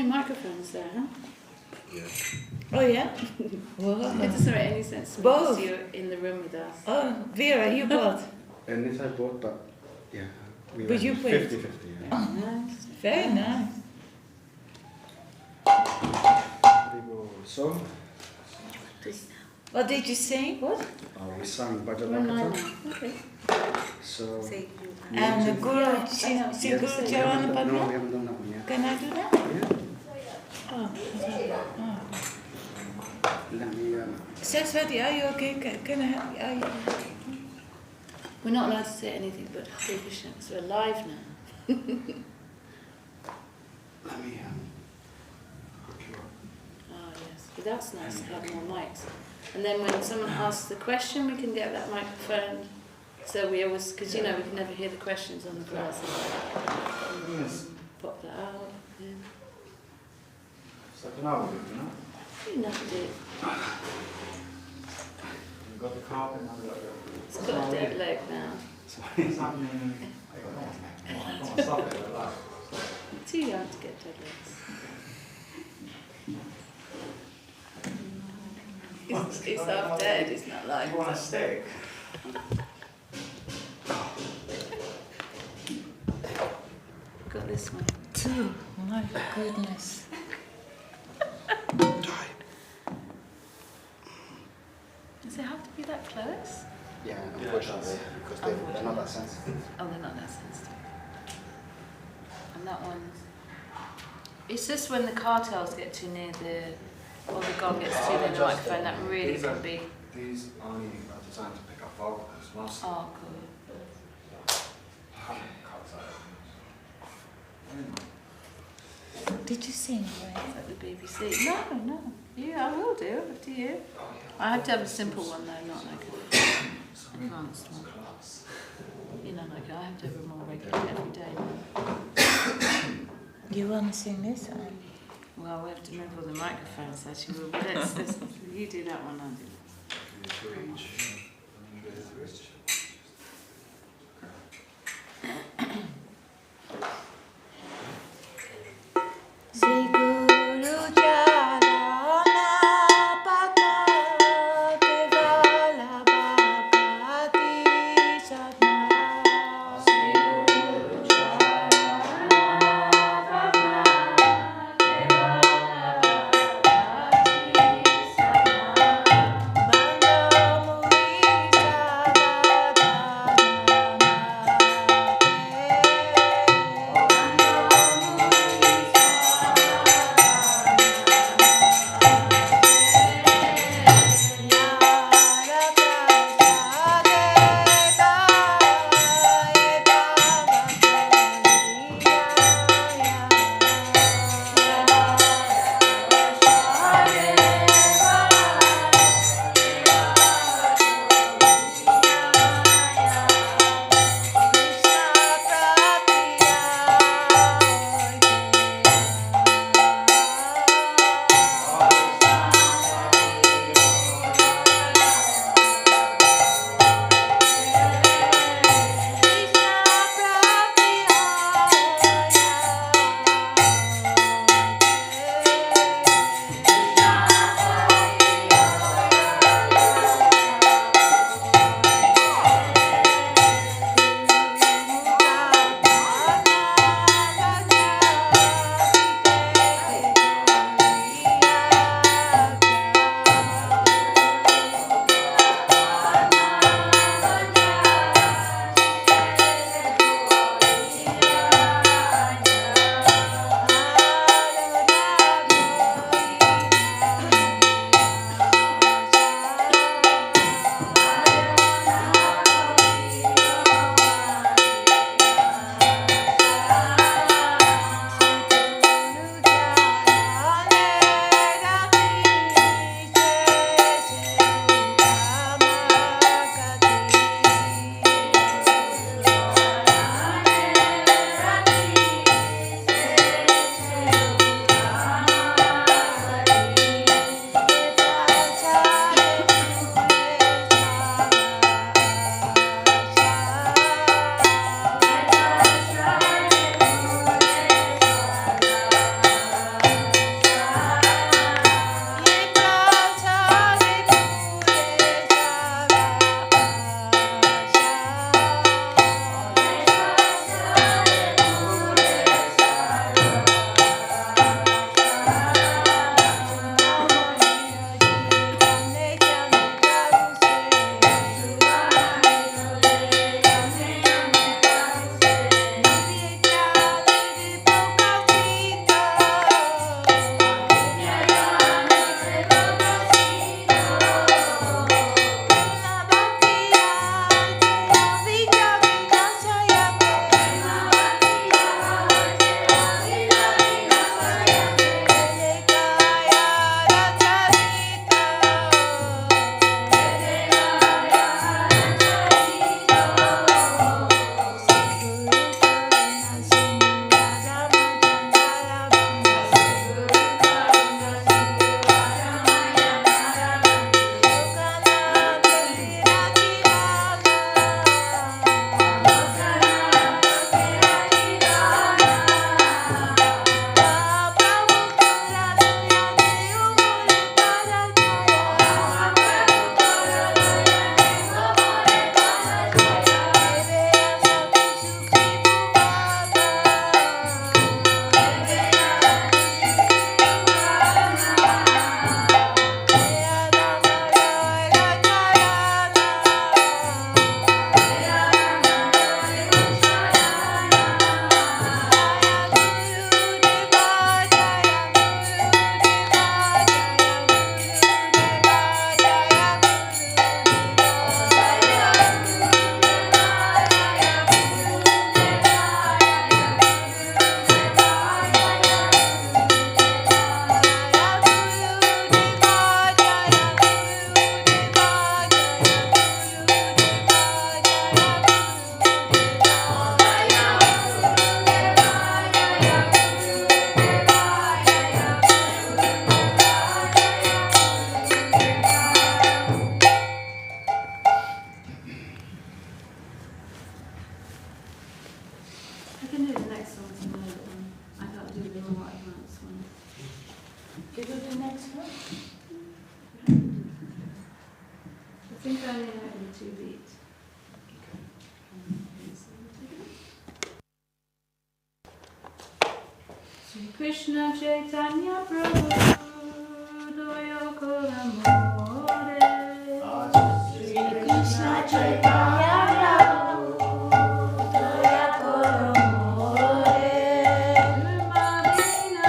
only microphones there, huh? Yeah. Oh yeah? It doesn't make any sense to me Both. because you're in the room with us. Oh, Vera, you bought. And this I bought, but yeah, we But you paid. 50-50. Yeah. Oh, nice. Very nice. So, What did you sing? What? we sang Bhajan We're nine Lakata. now. Okay. So, And the Guru, sing Yeah. Guru we Jawan haven't done, no, we Bhabna? haven't done that one yet. Can I do that? Yeah. Oh, Let me, Saraswati, are you okay? Can I help you? Are you? We're not allowed to say anything but Hare Krishna because we're live now. let me hook you up. Oh, yes. But that's nice to have more mics. And then when someone asks the question, we can get that microphone. So we always, because you know, we can never hear the questions on the class. Yes. Pop that out. Yeah. So I can have it, you know? You never do. We've got the carpet now. It's got a dead leg now. It's happening. Stop it, relax. Too young to get dead legs. He's half dead, he's not alive. You want a steak? Got this one. Two. My goodness. Does it have to be that close? Yeah, unfortunately, because they're not that sensitive. Oh, they're not that sensitive. And that one's... It's just when the cartels get too near or the gong gets too near the microphone, that really can be... These only are designed to pick up vocals. Most Oh, cool. Did you sing? Right? Like the BBC. No. Yeah, I will do. Up to you. I have to have a simple one though, not like a advanced one. You know, like I have to have a more regular every day one. You want to sing this one? Well, we have to move all the microphones, so she will. But let's, you do that one, I'll do. Sri Guru Charana Pata Kevala Bhakti Sadna. Sri Guru Charana Pata Kevala Bhakti Sadna. Banda Muri Sada Did we do next one? I think I only had 2 beats. Sri Krishna Chaitanya Prabhu Doyo Kolamore Sri Krishna Chaitanya Prabhu Doyo Kolamore Madina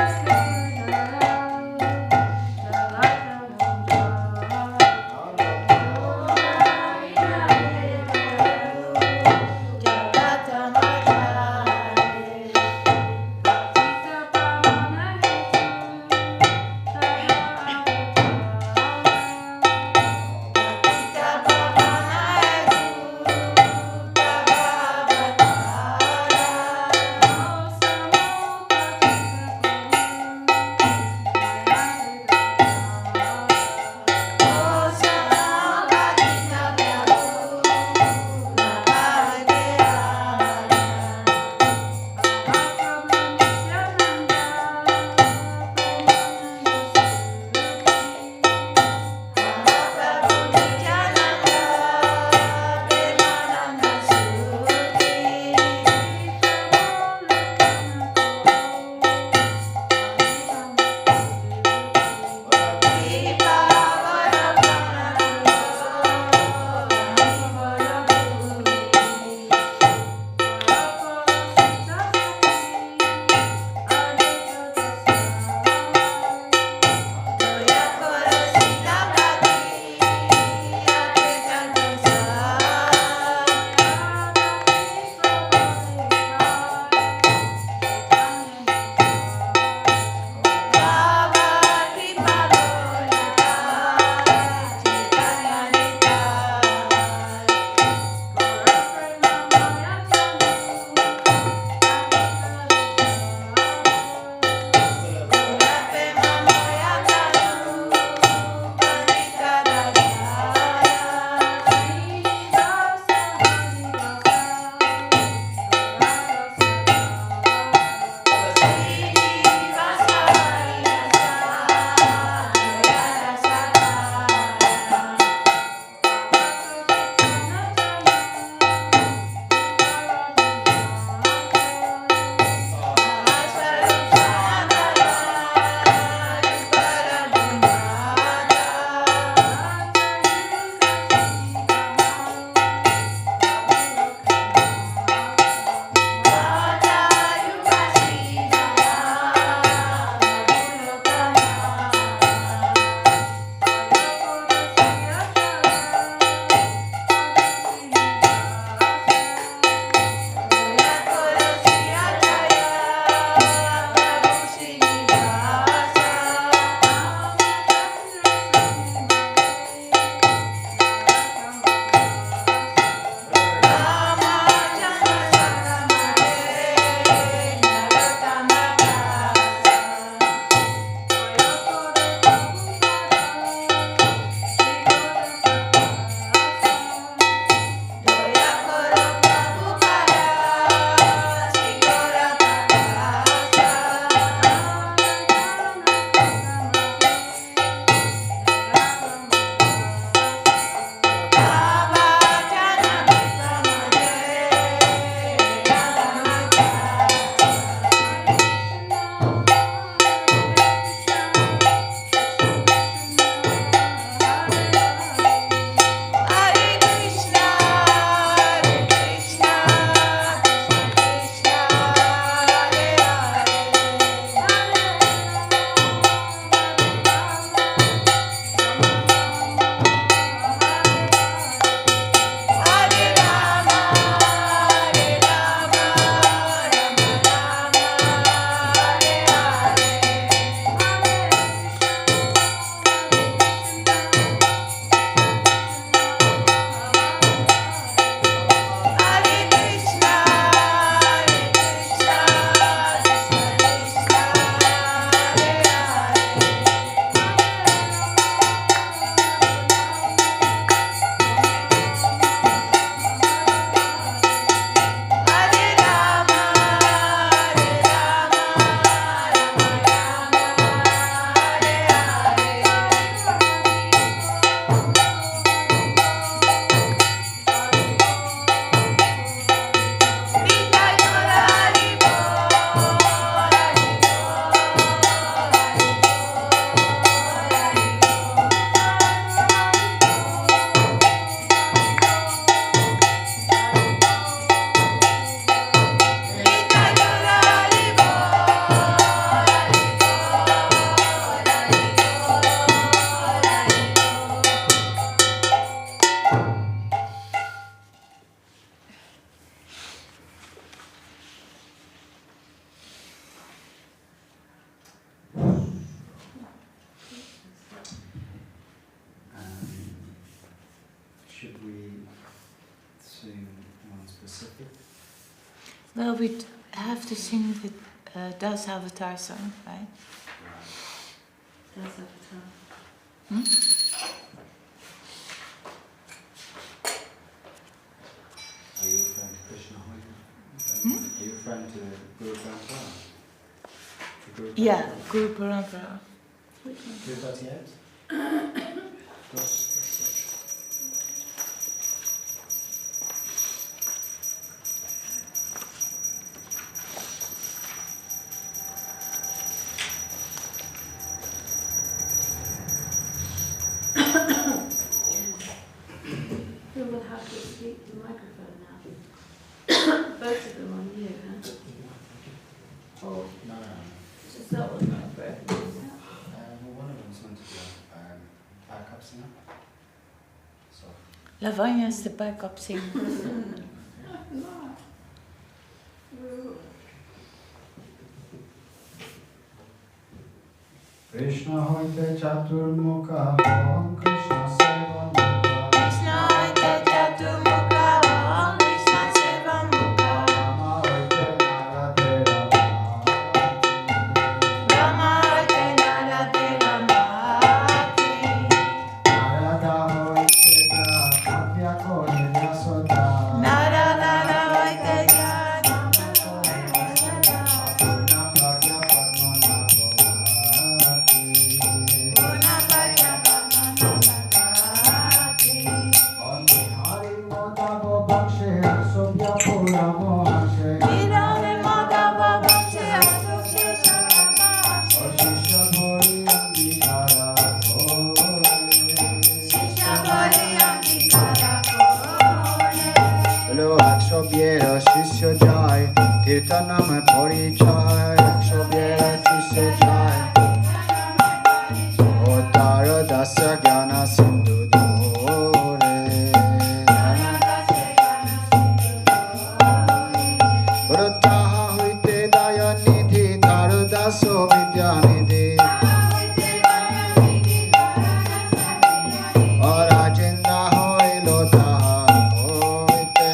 Well, we have to sing the Das Avatar song, right? Das Avatar. Are you a friend to Krishna? Are you a friend to Guru Parampara? Yeah, Guru Parampara. Which one? 238? Who will have to speak the microphone now? Both of them on you, huh? Or No. just that one not broken? Well, one of them's meant to be a backup singer. So. Lavanya is the backup singer. Krishna hoite chaturmukha, Om Krishna sevamukha. Krishna hoite chaturmukha, Om Krishna sevamukha. Rama hoite narate ramati. Rama hoite narate ramati. Narada hoite Katya kore Yasoda. Narada hoite Shisho jai, Tirtanam porichai, Shobhera shisho jai, Otara dasa gyana sindhu dore, Vrataha huite daya nidhi, Taru daso vidya nidhi, Rajendra hoy lotaha hoite,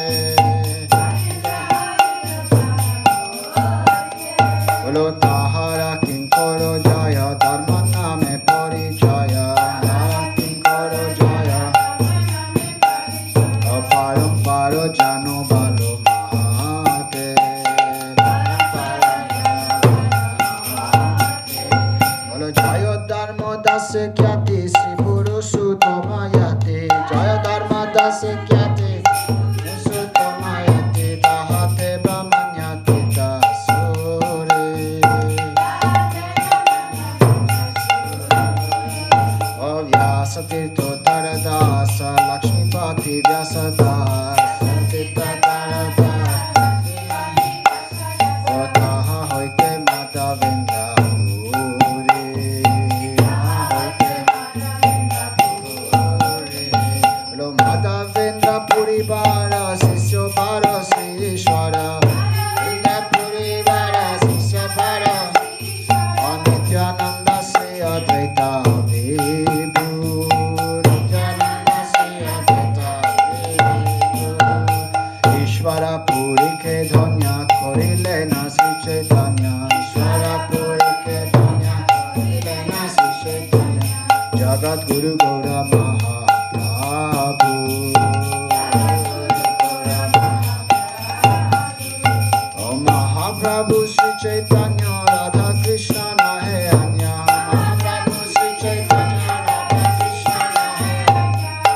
Tahara kinkoro jaya dharma name porichaya kinkoro jaya aparam paro jano balo mahate bolo jaya dharma dase kyati sri purusu tomayate jaya dharma dase kyati purusu tomayate tahate brahmanyate dasore Vyasatirtho Taradasa Lakshmipati Vyasadas Tirtha Taradas Otaha hoite Madhavendra Puri hoite Lo Madhavendra Puri Vara Sisyo Vara Sishwara Vindra Puri Vara Sisyo Vara Nityananda Se Advaita Ishvara Puri ke dhanya korile na Sri Chaitanya Ishvara Puri ke dhanya korile na Sri Chaitanya Jagat Guru Gaura Mahaprabhu Om Mahaprabhu Sri Chaitanya Radha Krishna nahe anya Mahaprabhu Sri Chaitanya Radha Krishna nahe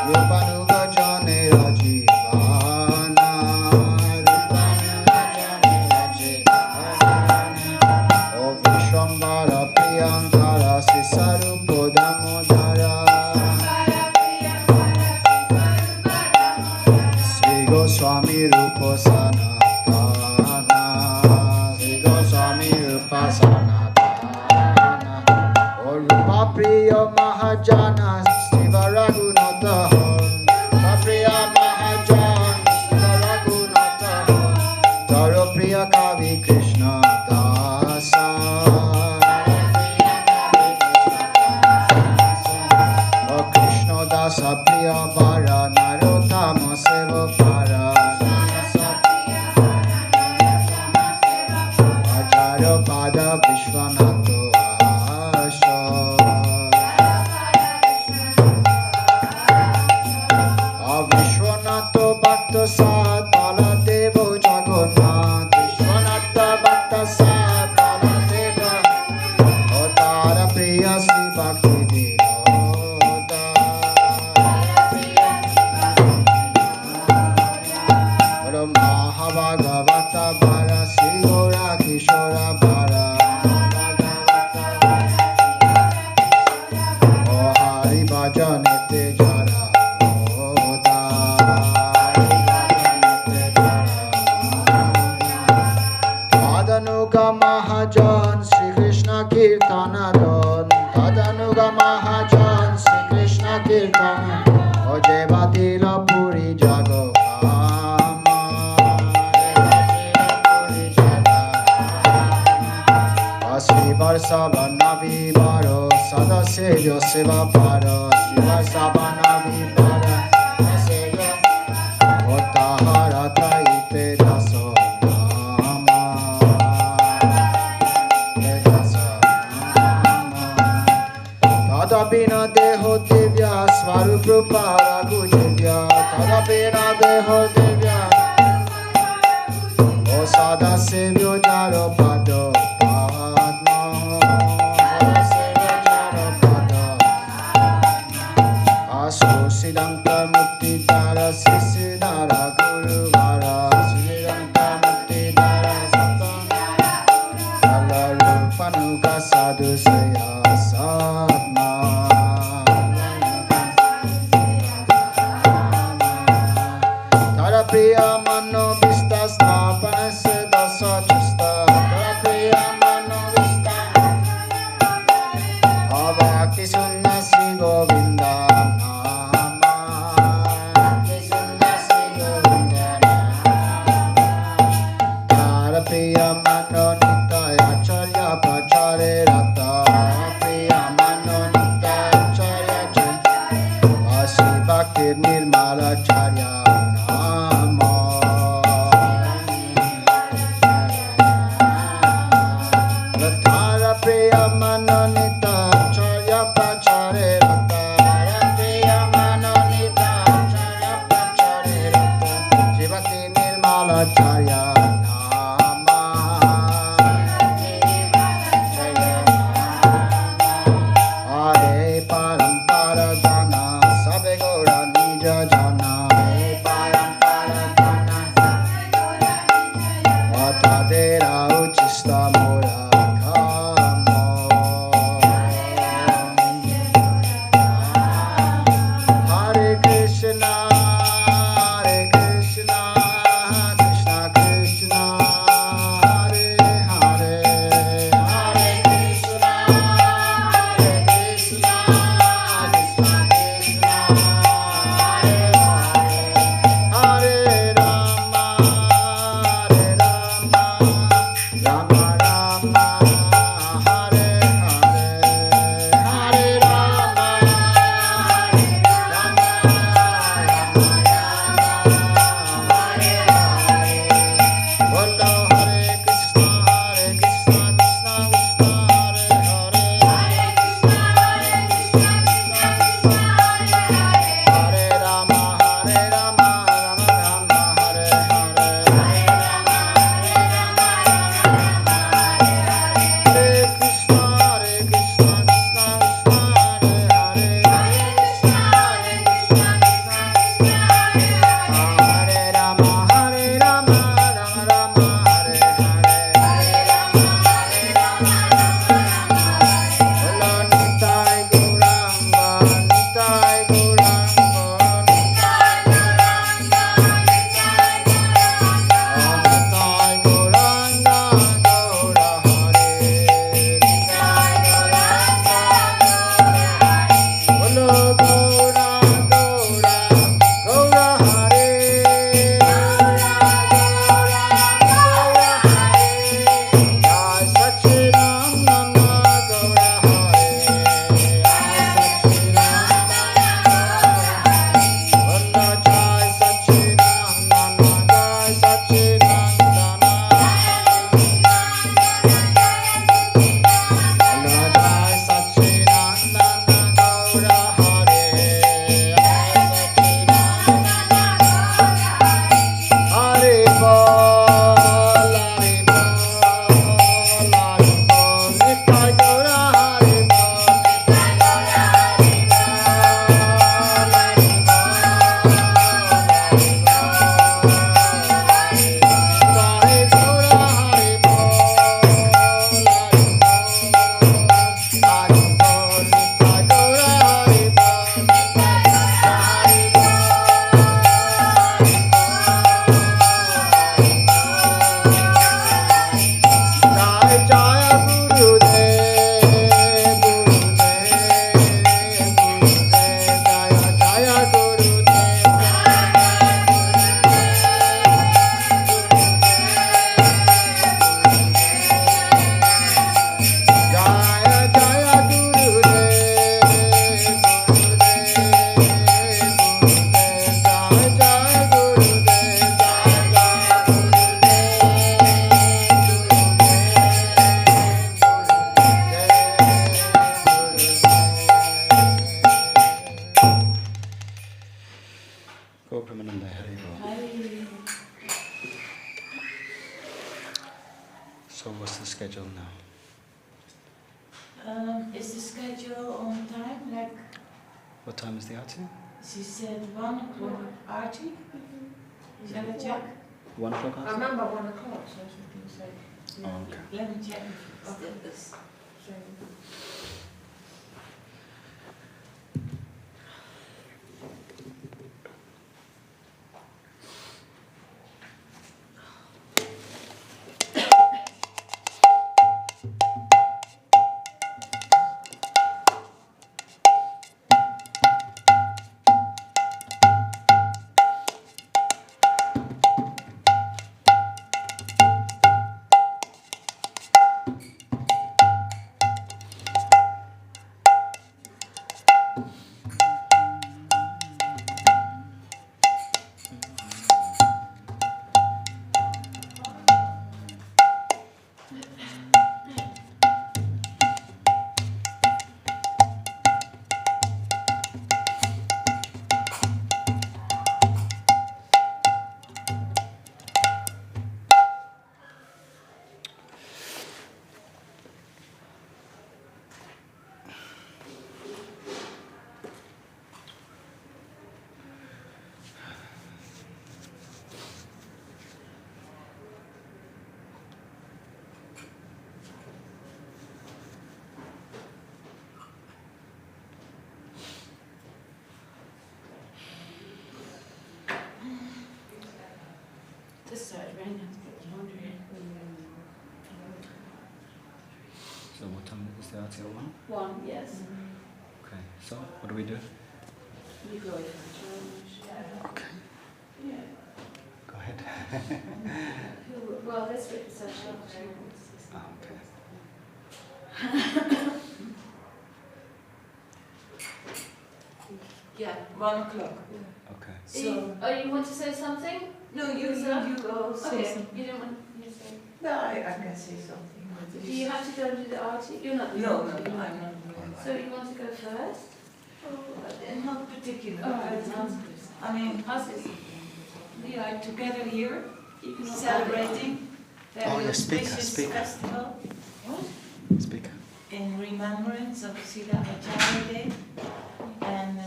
Rupanuga Jane Rajivana Rupanuga Jane Rajivana O Vishwambara Priyankara Sisarupo Damodara Sri Goswami Rupo Sanatana Sri Goswami Rupa Sanatana O Rupa Priya Mahajana Siva Raghunatha Rupa Priya Mahajana Siva Raghunatha Taro Priya Kavi Krishna Dasa O Krishna Dasa Priya Vara Narottama Seva Para Priya Sri Bhakti Vinota Guru Mahabhagavata Bara Sri Gaura Kishora Bara O Hari Bhajanete Jara Oda Tadanuga Mahajan Sri Krishna Kirtanadon Tadanuga Mahajan Sri Krishna Kirtana O Jevatila Puri Jago Kama Puri Jaga Sri Varsavana Vivaro Sada Sejo Seva Paro Sri Varsavana Vivaro Sejo Otahara Taite Daso Tadapina Deho Divya Svarupara Gujivya Tadapina Deho Divya O Sada Sevyo Jaro Pado Padma Sada Sevyo Jaro Pado Asu Siddhanta Mukti Dara Siddhara Guru Vara Siddhanta Mukti Dara Sattva Alarupanuga Sadhu Saya Satma Tara Priya Mano Vista Snapana Dasa Chista Tara Priya Mano Vista Bhakti Sunna Sri Govinda Nama Bhakti Sunna Sri Govinda Tara Priya Mano Nitya Acharya Prachare Rata Priya Mano Nitya Acharya Sri Bhakti Nirmal Acharya Namo Tara Priya Mano Nitya Acharya Prachare Rata schedule now? Is the schedule on time? Like What time is the arti? she said 1 o'clock arti. Shall I check? 1 o'clock I arti? remember 1 o'clock, so I should be safe. Oh, okay. Let me check. This side rain has put laundry in. So what time is the arti at 1? 1, yes. Okay, so what do we do? You go with Acharya. Okay, Yeah. go ahead. Well, this bit is actually Okay. Yeah. 1 o'clock. Okay. So Oh, you want to say something? no, you go say Okay. something. You don't want you to say. No, I can say something. Do you have to go and do the arti? You're not. No, you're I'm not. not. So you want to go first? Not particular. Oh, right. I mean, I'll say something. we are together here You can celebrating the Oh, yeah, speaker, auspicious speaker. festival Speaker. in remembrance of Srila Acharya Day. And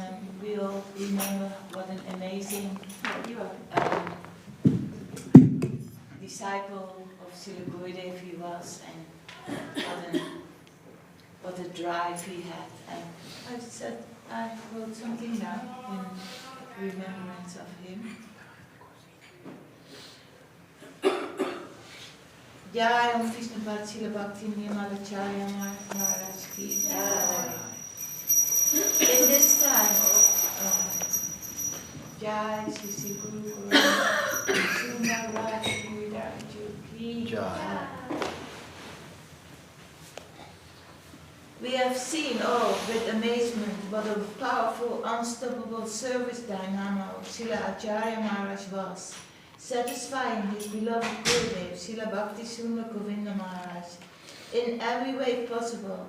we all remember what an amazing You are. disciple of Srila Gurudev he was, and what a drive he had. And I said I wrote something down in remembrance of him. Jai Om Vishnu Pad Srila Bhakti Nirmal Acharya Maharaj ki Jai. In this time of Jai Sri Sri Guru Guru Maharaj ki Jai. We have seen, with amazement, what a powerful, unstoppable service dynamo Srila Acharya Maharaj was, satisfying his beloved Gurudev, Srila Bhakti Sundar Govinda Maharaj, in every way possible.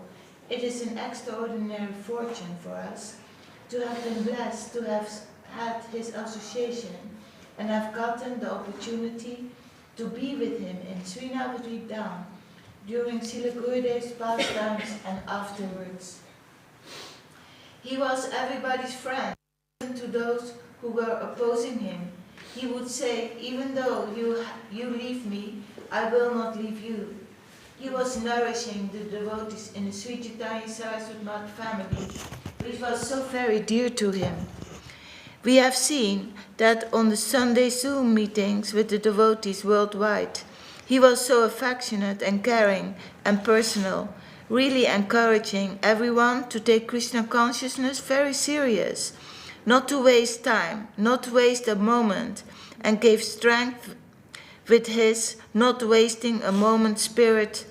It is an extraordinary fortune for us to have been blessed to have had his association and have gotten the opportunity to be with him in Srinavatri Dham during Srila Gurudev's pastimes and afterwards. He was everybody's friend. To those who were opposing him, he would say, even though you leave me, I will not leave you. He was nourishing the devotees in the Sri Chaitanya Saraswati Math family, which was so very dear to him. We have seen that on the Sunday Zoom meetings with the devotees worldwide, he was so affectionate and caring and personal, really encouraging everyone to take Krishna consciousness very serious, not to waste time, not to waste a moment, and gave strength with his not wasting a moment spirit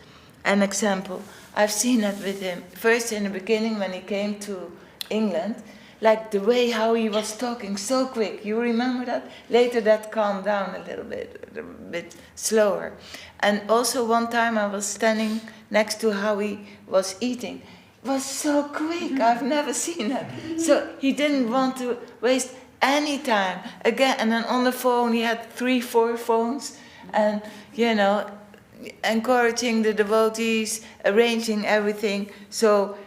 and example. I've seen that with him. First in the beginning when he came to England, like the way how he was talking so quick. You remember that? Later that calmed down a bit slower. And also one time I was standing next to how he was eating. It was so quick. I've never seen that. So he didn't want to waste any time. Again, and then on the phone he had 3-4 phones. And, encouraging the devotees, arranging everything. So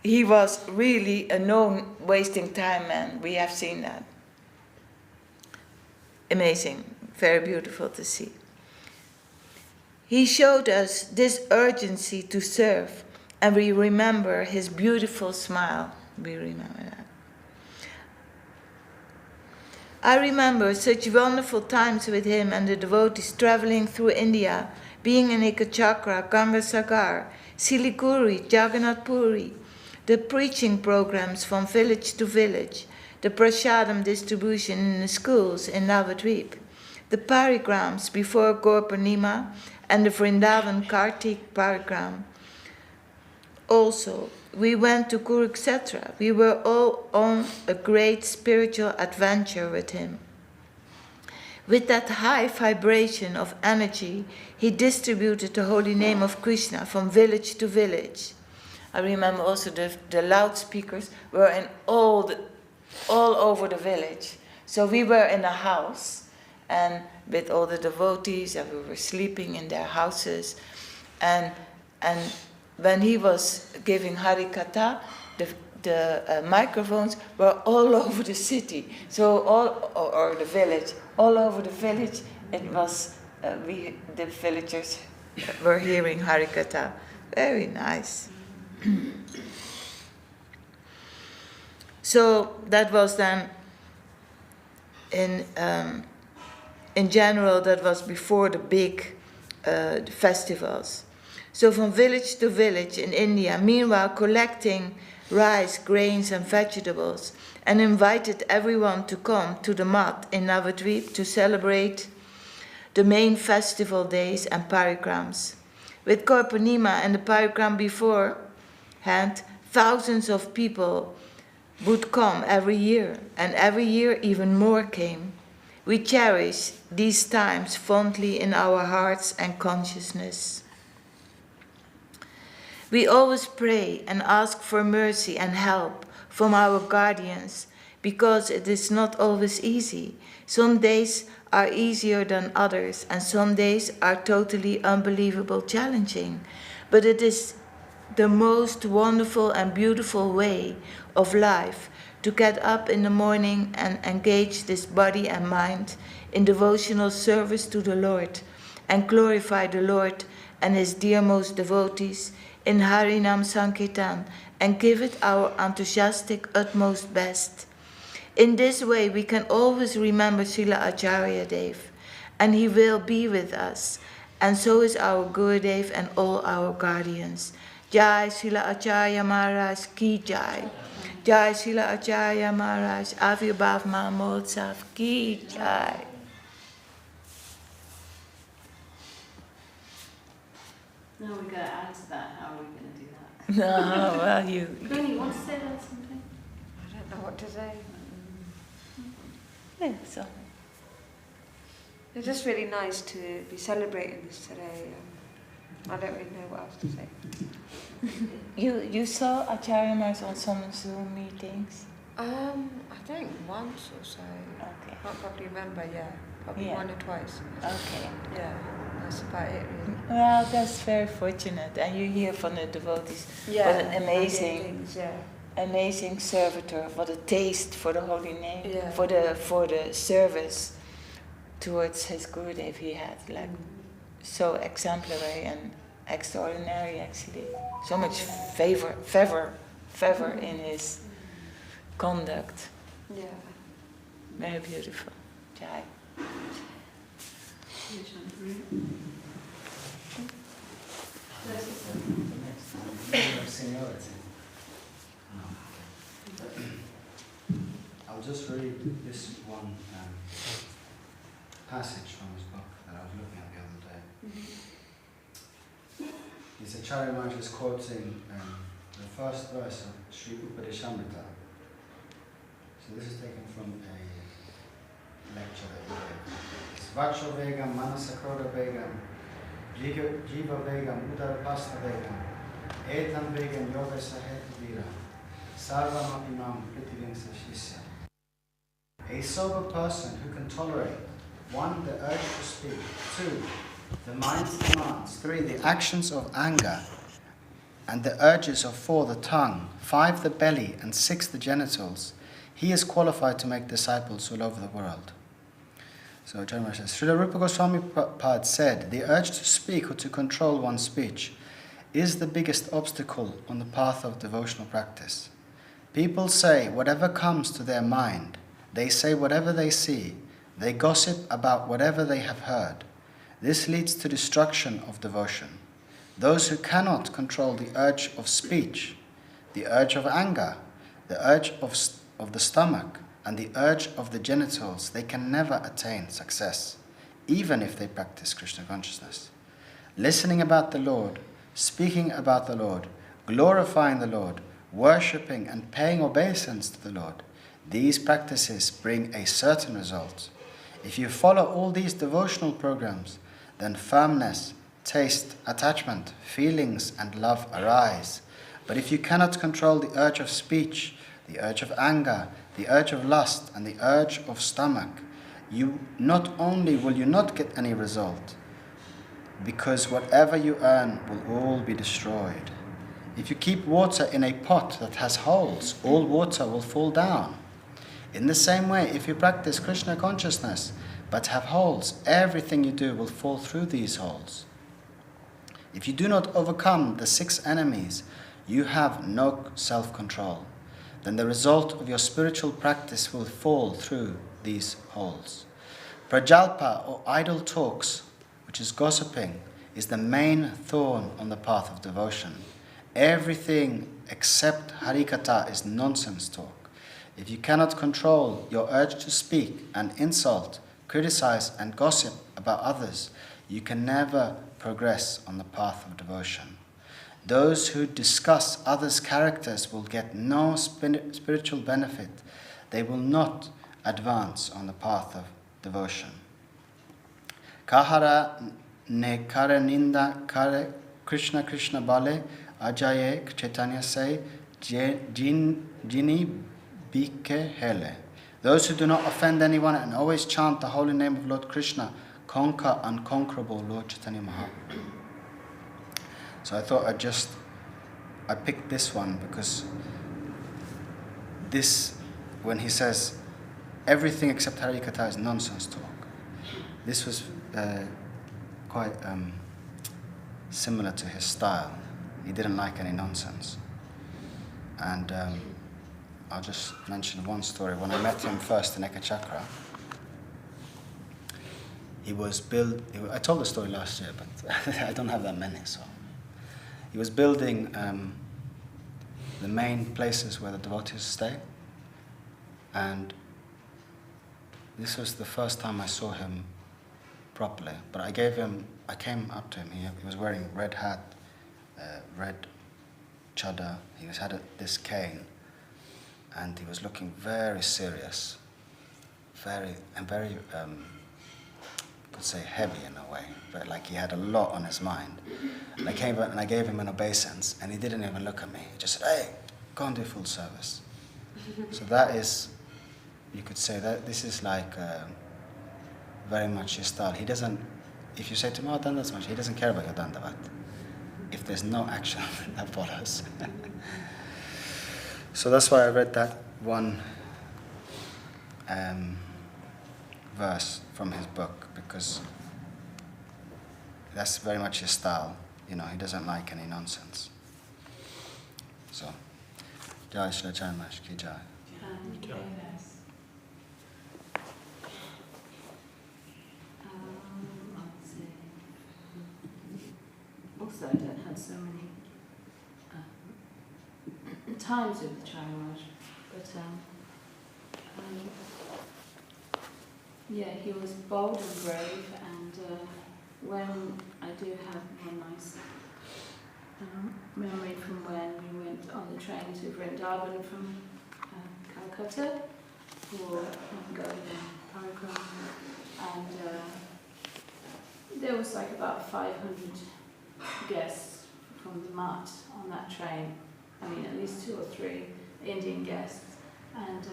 he was really a non-wasting time man. We have seen that. Amazing, very beautiful to see. He showed us this urgency to serve, and we remember his beautiful smile. We remember that. I remember such wonderful times with him and the devotees traveling through India, being in Ekachakra, Gangasagar, Siliguri, Jagannath Puri, the preaching programs from village to village, the prasadam distribution in the schools in Navadvip, the parigrams before Gaur-Purnima, and the Vrindavan Kartik parigram. Also, we went to Kurukshetra. We were all on a great spiritual adventure with him. With that high vibration of energy, he distributed the holy name of Krishna from village to village. I remember also the loudspeakers were in all over the village. So we were in a house, and with all the devotees, and we were sleeping in their houses, and when he was giving Harikatha, the microphones were all over the city, so or the village, all over the village. It was the villagers were hearing Harikatha. Very nice. So that was then in general, that was before the big festivals. So from village to village in India, meanwhile collecting rice, grains and vegetables, and invited everyone to come to the mat in Navadvip to celebrate the main festival days and parigrams. With Gaur-Purnima and the parigram beforehand, thousands of people would come every year, and every year even more came. We cherish these times fondly in our hearts and consciousness. We always pray and ask for mercy and help from our guardians, because it is not always easy. Some days are easier than others, and some days are totally unbelievable challenging. But it is the most wonderful and beautiful way of life to get up in the morning and engage this body and mind in devotional service to the Lord, and glorify the Lord and his dearmost devotees in Harinam Sankirtan, and give it our enthusiastic utmost best. In this way we can always remember Srila Acharya Dev, and he will be with us, and so is our Gurudev and all our guardians. Jai Srila Acharya Maharaj ki jai. Jai Srila Acharya Maharaj Avirbhav Mahotsav ki jai. Now we've got to add to that. How are we going to do that? No, well, you. Queenie, you want to say that something? I don't know what to say. Yeah, so. It's just really nice to be celebrating this today. I don't really know what else to say. You saw Acharya Maharaj on some Zoom meetings? I think once or so. Okay. Can't probably remember, yeah. Probably Yeah. one or twice. Okay. Yeah, that's about it really. Well, that's very fortunate, and you hear from the devotees. Yeah. What an amazing, Things, yeah. amazing servitor. What a taste for the holy name, Yeah. for the service towards his Gurudev he had, like so exemplary and extraordinary actually. So much favor in his conduct. Yeah. Very beautiful. Jai. I'll just read this one passage from his book that I was looking at the other day. He's Acharya Maharaj is quoting the first verse of Sri Upadeshamrita. So this is taken from a lecture that he gave. It's Vacho Vegam, Manasakroda Vegam, Jiva Vegam, Udarapasta Vegam, Etam Vegam, Yoga Saheta Vira, Sarvam Apimam, Prithivingsa Shisya. A sober person who can tolerate 1. The urge to speak, 2. the mind's demands. 3, the actions of anger. And the urges of 4, the tongue. 5, the belly. And 6, the genitals. He is qualified to make disciples all over the world. So Acharya Maharaj says, Srila Rupa Goswami Pad said, the urge to speak or to control one's speech is the biggest obstacle on the path of devotional practice. People say whatever comes to their mind. They say whatever they see. They gossip about whatever they have heard. This leads to destruction of devotion. Those who cannot control the urge of speech, the urge of anger, the urge of the stomach, and the urge of the genitals, they can never attain success, even if they practice Krishna consciousness. Listening about the Lord, speaking about the Lord, glorifying the Lord, worshipping and paying obeisance to the Lord, these practices bring a certain result. If you follow all these devotional programs, then firmness, taste, attachment, feelings, and love arise. But if you cannot control the urge of speech, the urge of anger, the urge of lust, and the urge of stomach, you not only will you not get any result, because whatever you earn will all be destroyed. If you keep water in a pot that has holes, all water will fall down. In the same way, if you practice Krishna consciousness but have holes, everything you do will fall through these holes. If you do not overcome the 6 enemies, you have no self-control. Then the result of your spiritual practice will fall through these holes. Prajalpa, or idle talks, which is gossiping, is the main thorn on the path of devotion. Everything except Harikatha is nonsense talk. If you cannot control your urge to speak and insult, criticize and gossip about others, you can never progress on the path of devotion. Those who discuss others' characters will get no spiritual benefit. They will not advance on the path of devotion. Kahara ne kare ninda kare Krishna Krishna bale ajaye Chaitanya say jini bike hele. Those who do not offend anyone and always chant the holy name of Lord Krishna conquer unconquerable Lord Chaitanya Mahaprabhu. So I thought I picked this one because this, when he says everything except Harikatha is nonsense talk, this was quite similar to his style. He didn't like any nonsense. And I'll just mention one story. When I met him first in Acharya, I told the story last year, but I don't have that many, so. He was building the main places where the devotees stay, and this was the first time I saw him properly. But I came up to him. He was wearing red hat, red chadar. He had this cane, and he was looking very serious, very could say heavy in a way, but like he had a lot on his mind. And I came and I gave him an obeisance, and he didn't even look at me. He just said, "Hey, go and do full service." So that is, you could say that this is like very much his style. He doesn't, if you say to him, "Oh, dandavat," much, he doesn't care about your dandavat if there's no action that follows. So that's why I read that one verse from his book, because that's very much his style. You know, he doesn't like any nonsense. So, Jai Srila Acharya Maharaj ki jai. Also, I don't have so many times with the Acharya Maharaj, but yeah, he was bold and brave, and when I do have one nice memory from when we went on the train to Vrindavan from Calcutta for Golden Parikram, and there was like about 500 guests from the Mutt on that train. I mean, at least 2 or 3 Indian guests, and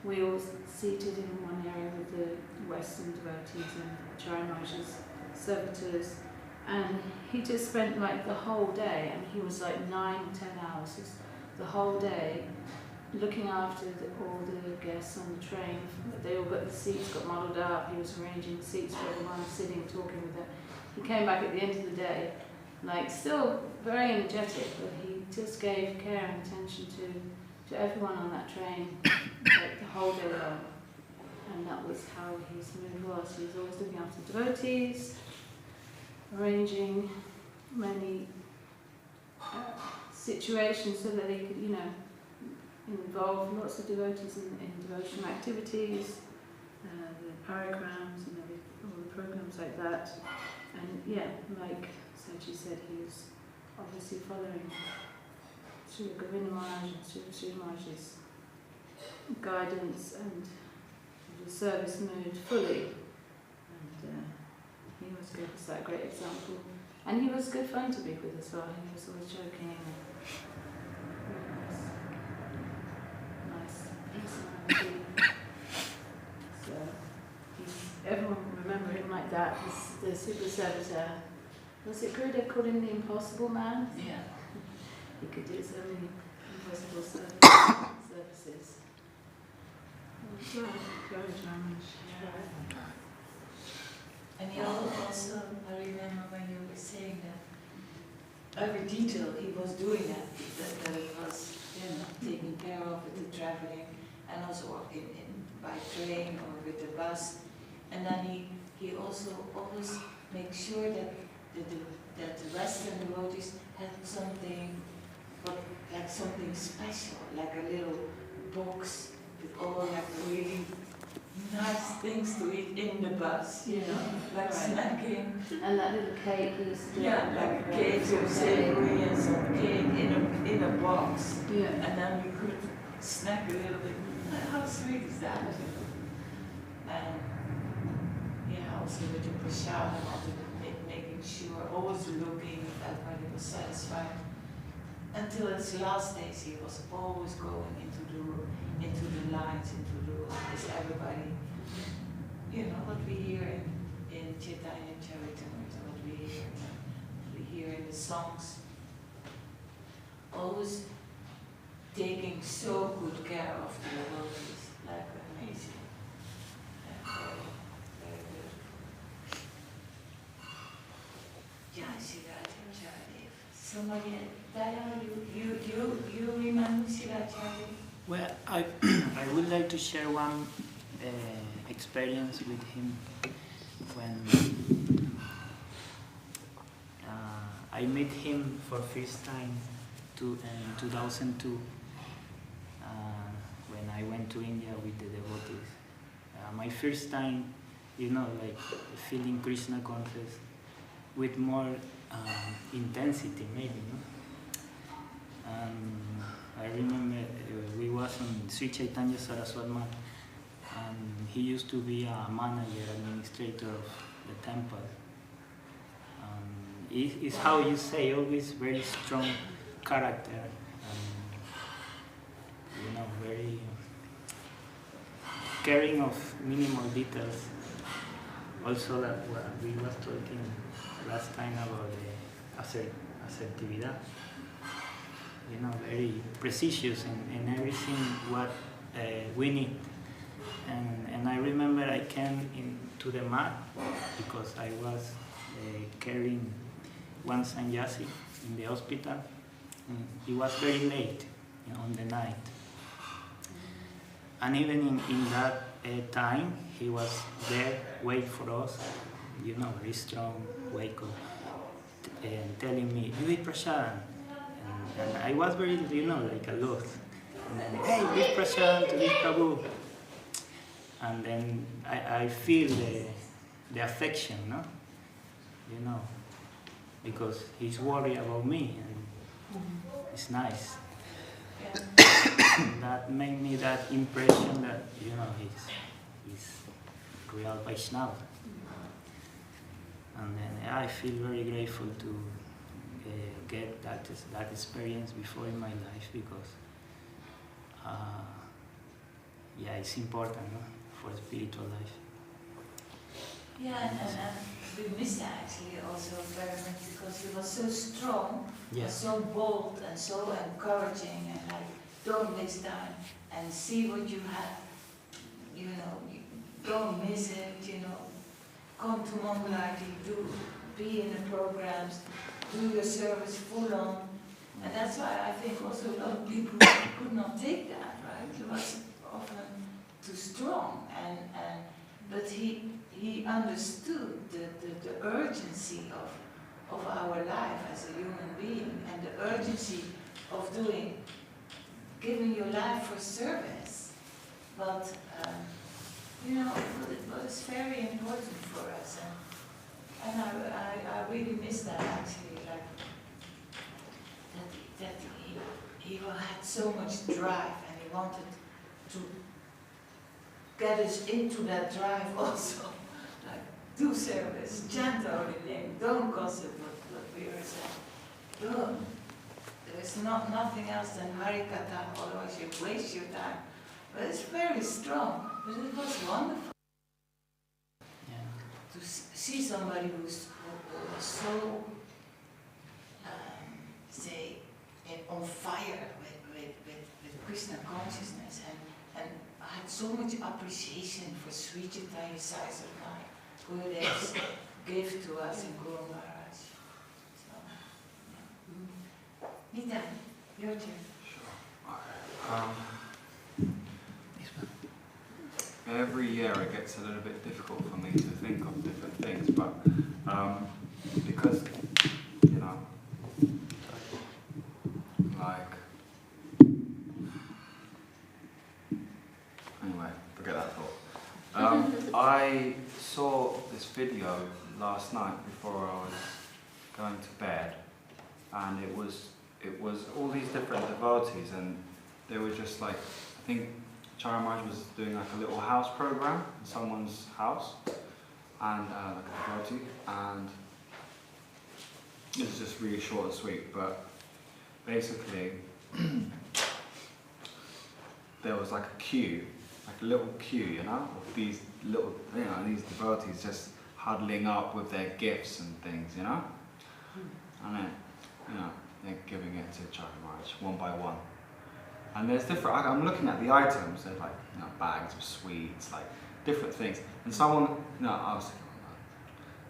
we all seated in one area with the Western devotees and Acharya Maharaj's servitors, and he just spent like the whole day, and he was like 9 or 10 hours, just the whole day, looking after all the guests on the train. They all got the seats got modelled up. He was arranging seats for everyone, sitting, talking with them. He came back at the end of the day, like still very energetic, but he just gave care and attention to everyone on that train, like the whole day long. And that was how his mood was. He was always looking after devotees, arranging many situations so that he could, involve lots of devotees in devotional activities, the parikrams and all the programs like that. And yeah, like Sachi said, he was obviously following Srila Govinda Maharaj and Srila Maharaj's guidance and the service mood fully. And he was good as that great example. And he was good fun to be with as well. He was always joking and personality. So everyone remember him like that. He's the super servitor. Was it Gurudev called him the impossible man? Yeah. He could do so many impossible services. And he also, I remember when you were saying that every detail he was doing that he was taking care of with the traveling, and also by train or with the bus. And then he also always makes sure that the Western devotees had something, like something special, like a little box with all like really nice things to eat in the bus, like snacking. And that little cake he used to do. Yeah, like a cake, some savory and some cake in a box. Yeah. And then we could snack a little bit. How sweet is that? And also with the prasad, making sure, always looking if everybody was satisfied. Until its last days, he was always going into the lines, is everybody, what we hear in Chaitanya Charitamrita, what we hear in the songs, always taking so good care of the devotees, like amazing. Very good. Jai Srila Acharya. Somebody, Diana, you remember Srila Acharya? Well, I would like to share one experience with him when I met him for first time in 2002 when I went to India with the devotees. My first time, like feeling Krishna conscious with more intensity, maybe. I remember we was on Sri Chaitanya Saraswat Math, and he used to be a manager, administrator of the temple. It's how you say, always very strong character, and, very caring of minimal details. Also, that we was talking last time about the assertividad. Very precious in everything what we need. And I remember I came into the mat because I was carrying one sannyasi in the hospital. And it was very late on the night. And even in that time, he was there waiting for us, very strong, wake up, and telling me, you eat prasad. And I was very, like aloof. And then, hey, give prasad to this Prabhu. And then I feel the affection, because he's worried about me, and it's nice. That made me that impression that, he's real Vaishnava. And then I feel very grateful to get that experience before in my life, because it's important, for spiritual life. Yeah, and we missed that actually also very much because he was so strong, so bold and so encouraging and like, don't waste time and see what you have, you know, don't miss it, you know, come to Mongolarity, be in the programs, do your service full on. And that's why I think also a lot of people could not take that, right? It was often too strong, but he understood the urgency of our life as a human being and the urgency of giving your life for service. But you know, it was very important for us, and I really miss that actually, like that he had so much drive and he wanted to get us into that drive also. Like, do service, chant our name, don't gossip what we are saying. Don't. There's nothing else than Harikatha, otherwise you waste your time. But it's very strong, but it was wonderful to see somebody who was so, say, on fire with Krishna consciousness and had so much appreciation for Sri Chaitanya Saraswati, Gurudev's gift to us in Guru Maharaj. So, yeah. Nita, your turn. Sure. Every year it gets a little bit difficult for me to think of different things, but because, you know, like, anyway, forget that thought. I saw this video last night before I was going to bed, and it was all these different devotees, and they were just like, I think Acharya Maharaj was doing like a little house program in someone's house, and like a devotee, and it was just really short and sweet, but basically there was like a queue, like a little queue, you know, of these little, you know, these devotees just huddling up with their gifts and things, you know, and then, you know, they're giving it to Acharya Maharaj one by one. And there's different, I'm looking at the items, they're like, you know, bags of sweets, like different things. And someone, you know, I was thinking, oh, no,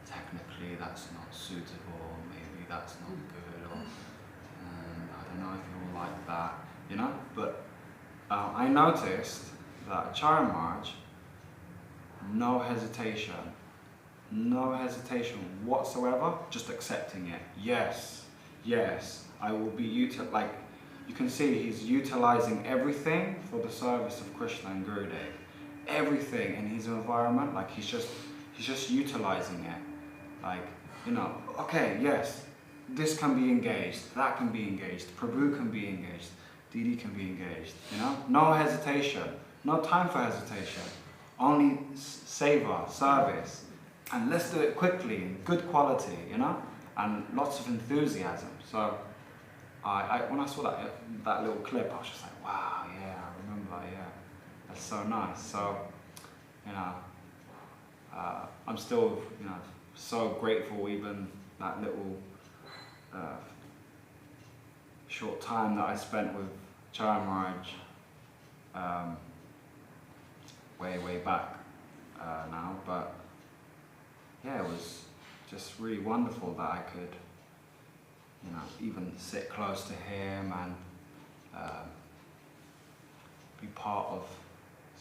technically that's not suitable, maybe that's not good, or I don't know if you will like that, you know. But I noticed that Acharya Maharaj, no hesitation whatsoever, just accepting it. Yes, I will be like, you can see he's utilizing everything for the service of Krishna and Gurudev. Everything in his environment, like he's just utilizing it. Like, you know, okay, yes, this can be engaged, that can be engaged, Prabhu can be engaged, Didi can be engaged, you know? No hesitation, no time for hesitation. Only seva, service. And let's do it quickly, in good quality, you know? And lots of enthusiasm. So when I saw that little clip, I was just like, wow, yeah, I remember, yeah, that's so nice. So, you know, I'm still, you know, so grateful even that little short time that I spent with Acharya Maharaj way back now. But yeah, it was just really wonderful that I could, you know, even sit close to him and be part of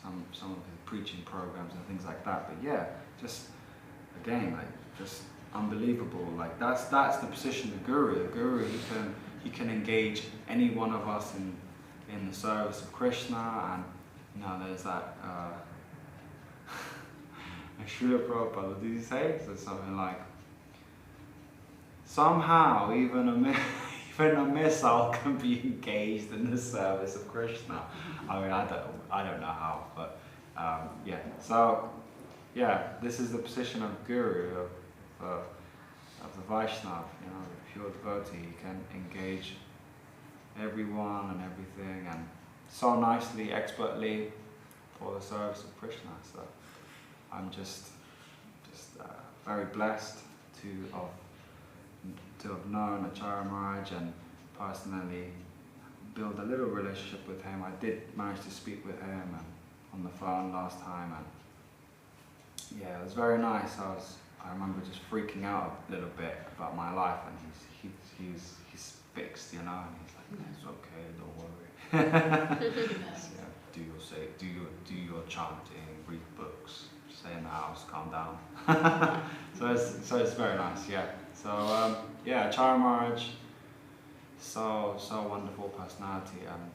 some of his preaching programs and things like that. But yeah, just again, like, just unbelievable. Like that's the position of Guru. The Guru, he can engage any one of us in the service of Krishna. And you know, there's that Srila Prabhupada, did he say? So something like, somehow even a missile can be engaged in the service of Krishna. I mean, I don't know how, but yeah. So yeah, this is the position of Guru, of the Vaishnava, you know, the pure devotee. He can engage everyone and everything, and so nicely, expertly for the service of Krishna. So I'm just very blessed to have known Acharya Maharaj and personally build a little relationship with him. I did manage to speak with him on the phone last time, and yeah, it was very nice. I remember just freaking out a little bit about my life, and he's fixed, you know, and he's like, it's okay, don't worry. Yeah, do your chanting, read books, stay in the house, calm down. so it's very nice, yeah. So yeah, Acharya Maharaj, so wonderful personality, and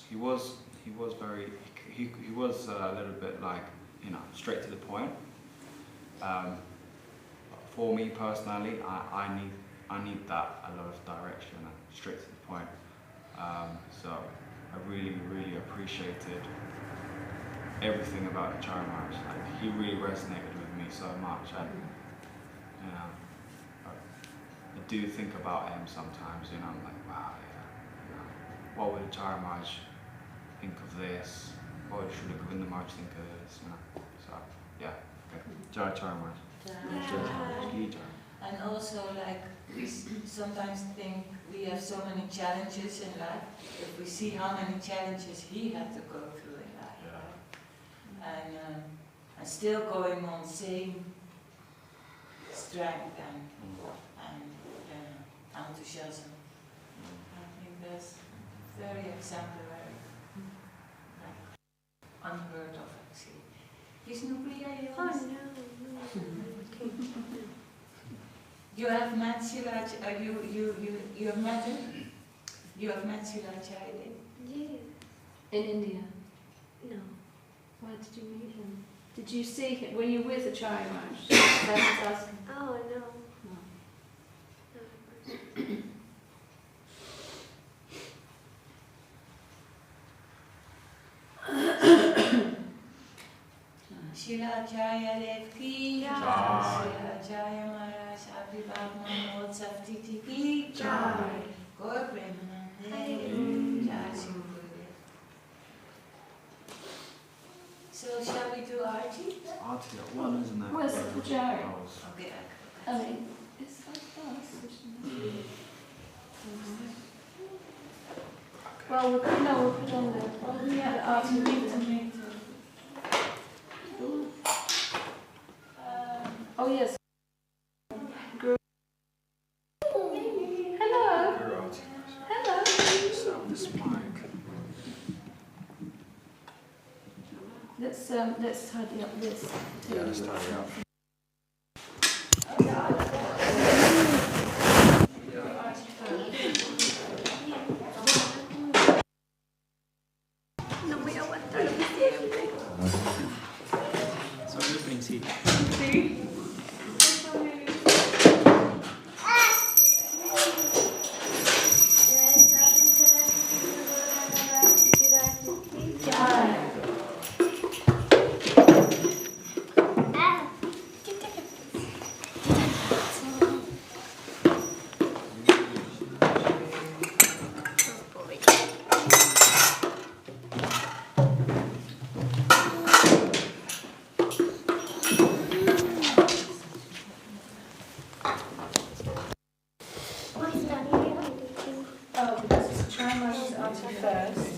he was a little bit like, you know, straight to the point. For me personally, I need that, a lot of direction and straight to the point. So I really appreciated everything about Acharya Maharaj. Like, he really resonated with me so much, and you know, I do think about him sometimes. You know, I'm like, wow, yeah. You know, what would Acharya Maharaj think of this? What would Srila Govinda Maharaj think of this? You know, so yeah. Okay. Jai Acharya Maharaj. And also, like, we sometimes think we have so many challenges in life. If we see how many challenges he had to go through in life, right? And still going on, same strength and enthusiasm. I think that's very exemplary, unheard of actually. Is Nupriya here? Oh, no. You have met Srila, you have met him? You have met Srila Acharya? Yeah. In India. No. Why did you meet him? Did you see him? Were you with Acharya Maharaj? That was asking. Oh, no. Srila Acharya Dev ki Jai. Srila Acharya Maharaj Abhibhag Mahotsav Titi ki Jai. Gaur Premanande Jai Sri Gurudev. So shall we do Arti? Arti at 1, isn't it? Where's the Acharya? Okay. I mean, it's like us, isn't it? Well, we'll put on the. Oh, yeah, Arti, me too. Oh yes. Hello. Hello. This mic. Let's tidy up this. Yeah, let's tidy up. So you can see. Oh, because it's Acharya Maharaj's Arti first.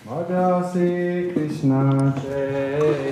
Radha Sri Krishna Jai